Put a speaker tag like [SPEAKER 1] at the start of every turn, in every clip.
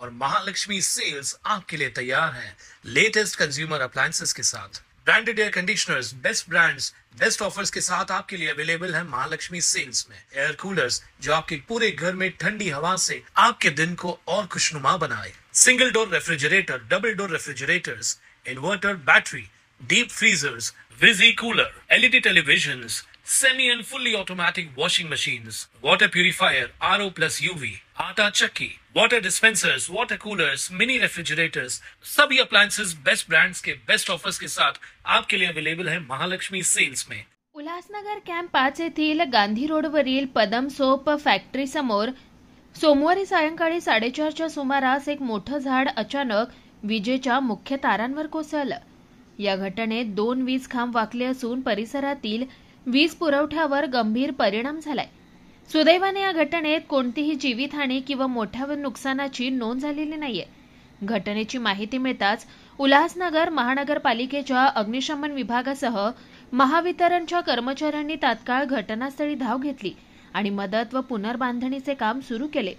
[SPEAKER 1] और महालक्ष्मी सेल्स आपके लिए तैयार है लेटेस्ट कंज्यूमर अप्लायंसेस के साथ। Branded air conditioners, best brands, best offers के साथ आपके लिए अवेलेबल है महालक्ष्मी सेल्स में। एयर कूलर्स जो आपके पूरे घर में ठंडी हवा से आपके दिन को और खुशनुमा बनाए। Single door refrigerator, double door refrigerators, inverter battery, deep freezers, visi cooler, LED televisions, semi and fully automatic washing machines, water purifier, RO plus UV, आटा चक्की, water dispensers, water coolers, mini refrigerators, सभी appliances best brands के best offers के साथ आपके लिए available है Mahalakshmi sales में।
[SPEAKER 2] उल्हासनगर कॅम्प 5 येथील गांधी रोडवरील पदम सोप फॅक्टरी समोर सोमवारी सायंकाळी 4:30च्या सुमारास एक मोठं झाड अचानक विजेच्या मुख्य तारांवर कोसळलं। या घटनेत 2 वीज खांब वाकले असून परिसरातील वीज पुरवठ्यावर गंभीर परिणाम झालाय। सुदैवाने या घटनेत कोणतीही जीवितहानी किंवा मोठ्या नुकसानाची नोंद झालेली नाहीये। घटनेची माहिती मिळताच उल्हासनगर महानगरपालिकेच्या अग्निशमन विभागासह महावितरणच्या कर्मचाऱ्यांनी तात्काळ घटनास्थळी धाव घेतली आणि मदत व पुनर्बांधणीचे काम सुरू केले।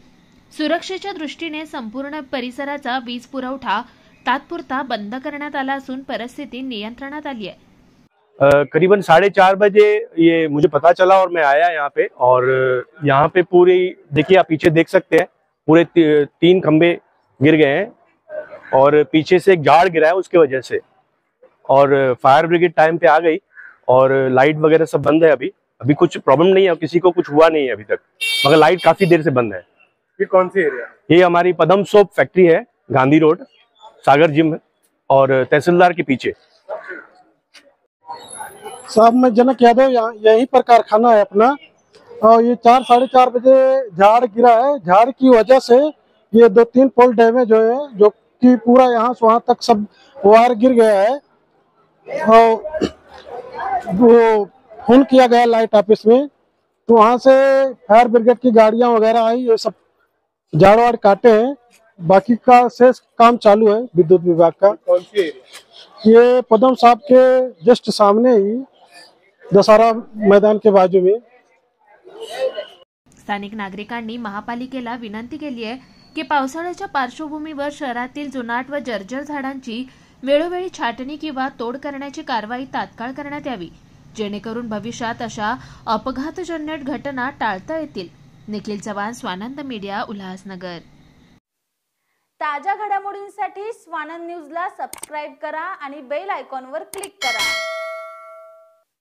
[SPEAKER 2] सुरक्षेच्या दृष्टीने संपूर्ण परिसराचा वीज पुरवठा तात्पुरता बंद करण्यात आला असून परिस्थिती नियंत्रणात आली आहे।
[SPEAKER 3] करीबन 4:30 बजे ये मुझे पता चला और मैं आया यहाँ पे। और यहाँ पे पूरी देखिए, आप पीछे देख सकते हैं पूरे 3 खंबे गिर गए हैं और पीछे से एक झाड़ गिरा है उसके वजह से। और फायर ब्रिगेड टाइम पे आ गई और लाइट वगैरह सब बंद है। अभी कुछ प्रॉब्लम नहीं है, किसी को कुछ हुआ नहीं है अभी तक, मगर लाइट काफी देर से बंद है।
[SPEAKER 4] ये कौन सी एरिया?
[SPEAKER 3] ये हमारी पदम सोप फैक्ट्री है, गांधी रोड, सागर जिम और तहसीलदार के पीछे।
[SPEAKER 4] साहब, मैं जनक यादव, यहीं पर कारखाना है अपना। और ये 4 साढ़े 4 बजे झाड़ गिरा है। झाड़ की वजह से ये 2-3 पोल डैमेज हुए हैं, जो कि पूरा यहाँ से वहाँ तक सब वायर गिर गया है। और वो फोन किया गया लाइट ऑफिस में, तो वहाँ से फायर ब्रिगेड की गाड़ियाँ वगैरह आई, ये सब झाड़ वाड़ काटे हैं। बाकी का शेष काम चालू है विद्युत विभाग का।
[SPEAKER 5] कौन सी एरिया?
[SPEAKER 4] ये पदम साहब के जस्ट सामने ही दशहरा मैदान के बाजू में।
[SPEAKER 2] स्थानिक नागरिकांनी महापालिकेला विनंती केली आहे की पावसाळ्याच्या पार्श्वभूमीवर शहरातील जुनाट व जर्जर झाडांची वेळोवेळी छाटणी किंवा तोड करण्याची कारवाई तात्काळ करण्यात यावी, जेणेकरून भविष्यात अशा अपघातजन्य घटना टाळता येतील। निखिल चव्हाण, स्वानंद मीडिया, उल्हासनगर।
[SPEAKER 6] ताज्या घडामोडींसाठी स्वानंद न्यूजला सबस्क्राइब करा आणि बेल आयकॉनवर क्लिक करा।